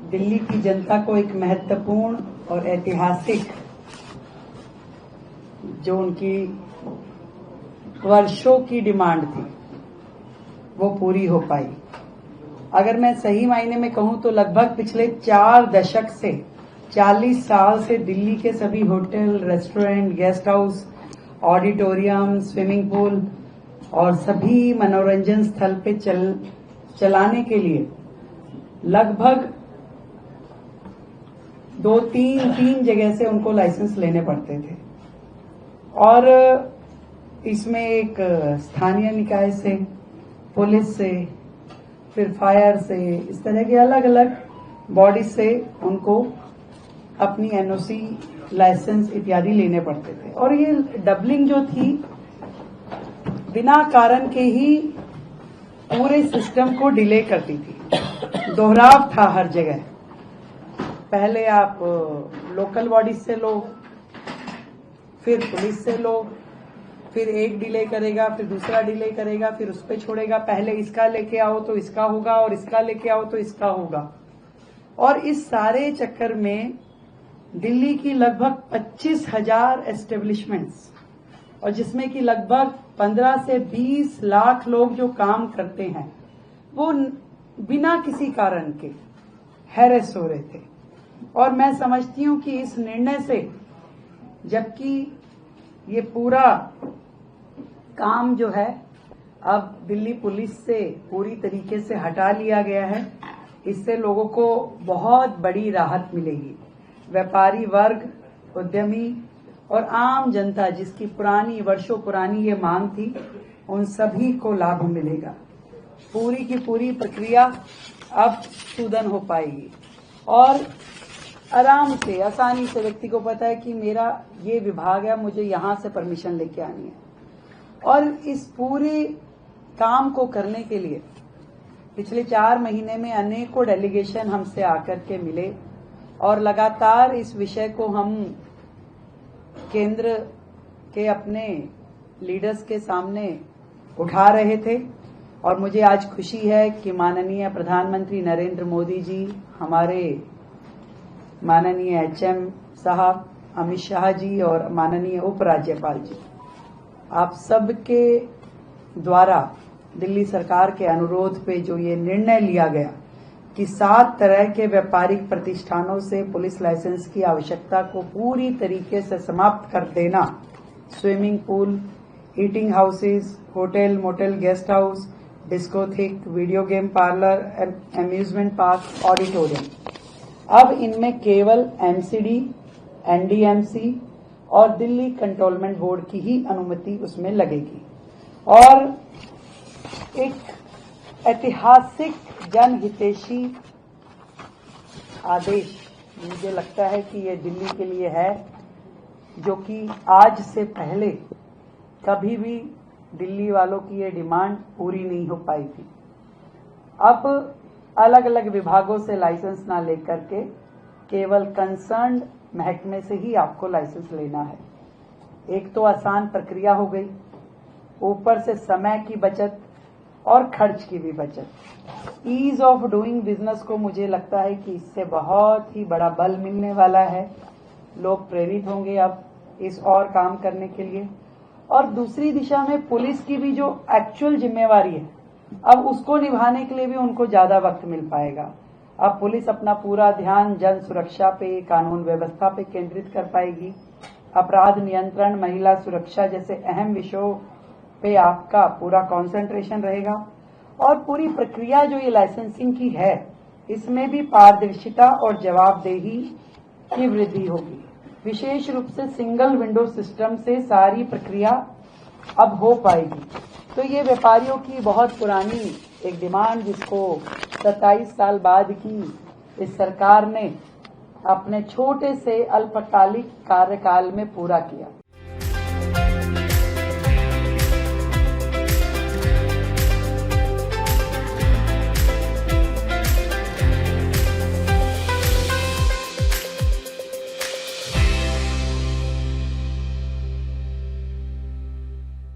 दिल्ली की जनता को एक महत्वपूर्ण और ऐतिहासिक जो उनकी वर्षों की डिमांड थी वो पूरी हो पाई। अगर मैं सही मायने में कहूं तो लगभग पिछले 4 दशक से 40 साल से दिल्ली के सभी hotel, restaurant, guest house, auditorium, swimming pool और सभी मनोरंजन स्थल पे चलाने के लिए लगभग 2-3 जगह से उनको लाइसेंस लेने पड़ते थे और इसमें एक स्थानीय निकाय से, पुलिस से, फिर फायर से, इस तरह के अलग अलग बॉडी से उनको अपनी एनओसी, लाइसेंस इत्यादि लेने पड़ते थे। और ये डबलिंग जो थी बिना कारण के ही पूरे सिस्टम को डिले करती थी। दोहराव था हर जगह। पहले आप लोकल बॉडीज से लो, फिर पुलिस से लो, फिर एक डिले करेगा, फिर दूसरा डिले करेगा, फिर उस पर छोड़ेगा, पहले इसका लेके आओ तो इसका होगा और इसका लेके आओ तो इसका होगा। और इस सारे चक्कर में दिल्ली की लगभग 25,000 एस्टेब्लिशमेंट्स और जिसमें कि लगभग 15 से 20 लाख लोग जो काम करते हैं वो बिना किसी कारण के हैरेस हो रहे थे। और मैं समझती हूं कि इस निर्णय से, जबकि ये पूरा काम जो है अब दिल्ली पुलिस से पूरी तरीके से हटा लिया गया है, इससे लोगों को बहुत बड़ी राहत मिलेगी। व्यापारी वर्ग, उद्यमी और आम जनता जिसकी वर्षों पुरानी ये मांग थी, उन सभी को लाभ मिलेगा। पूरी की पूरी प्रक्रिया अब सुदन हो पाएगी और आराम से, आसानी से व्यक्ति को पता है कि मेरा ये विभाग है, मुझे यहां से परमिशन लेके आनी है। और इस पूरे काम को करने के लिए पिछले 4 महीने में अनेकों डेलीगेशन हमसे आकर के मिले और लगातार इस विषय को हम केंद्र के अपने लीडर्स के सामने उठा रहे थे। और मुझे आज खुशी है कि माननीय प्रधानमंत्री नरेंद्र मोदी जी, हमारे माननीय एचएम साहब अमित शाह जी और माननीय उपराज्यपाल जी, आप सबके द्वारा दिल्ली सरकार के अनुरोध पे जो ये निर्णय लिया गया कि 7 तरह के व्यापारिक प्रतिष्ठानों से पुलिस लाइसेंस की आवश्यकता को पूरी तरीके से समाप्त कर देना, swimming pool, eating houses, hotel, motel, guest house, discotheque, video game parlour, amusement park, auditorium, अब इनमें केवल एमसीडी, एनडीएमसी और दिल्ली कंटोनमेंट बोर्ड की ही अनुमति उसमें लगेगी। और एक ऐतिहासिक जनहितैषी आदेश मुझे लगता है कि ये दिल्ली के लिए है, जो कि आज से पहले कभी भी दिल्ली वालों की ये डिमांड पूरी नहीं हो पाई थी। अब अलग अलग विभागों से लाइसेंस ना लेकर के केवल कंसर्न्ड महकमे से ही आपको लाइसेंस लेना है। एक तो आसान प्रक्रिया हो गई, ऊपर से समय की बचत और खर्च की भी बचत। ईज ऑफ डूइंग बिजनेस को मुझे लगता है कि इससे बहुत ही बड़ा बल मिलने वाला है। लोग प्रेरित होंगे अब इस और काम करने के लिए। और दूसरी दिशा में पुलिस की भी जो एक्चुअल जिम्मेवारी है, अब उसको निभाने के लिए भी उनको ज्यादा वक्त मिल पाएगा। अब पुलिस अपना पूरा ध्यान जन सुरक्षा पे, कानून व्यवस्था पे केंद्रित कर पाएगी। अपराध नियंत्रण, महिला सुरक्षा जैसे अहम विषयों पे आपका पूरा कंसंट्रेशन रहेगा। और पूरी प्रक्रिया जो ये लाइसेंसिंग की है, इसमें भी पारदर्शिता और जवाबदेही की वृद्धि होगी। विशेष रूप से सिंगल विंडो सिस्टम से सारी प्रक्रिया अब हो पाएगी। तो ये व्यापारियों की बहुत पुरानी एक डिमांड, जिसको 27 साल बाद की इस सरकार ने अपने छोटे से अल्पकालिक कार्यकाल में पूरा किया।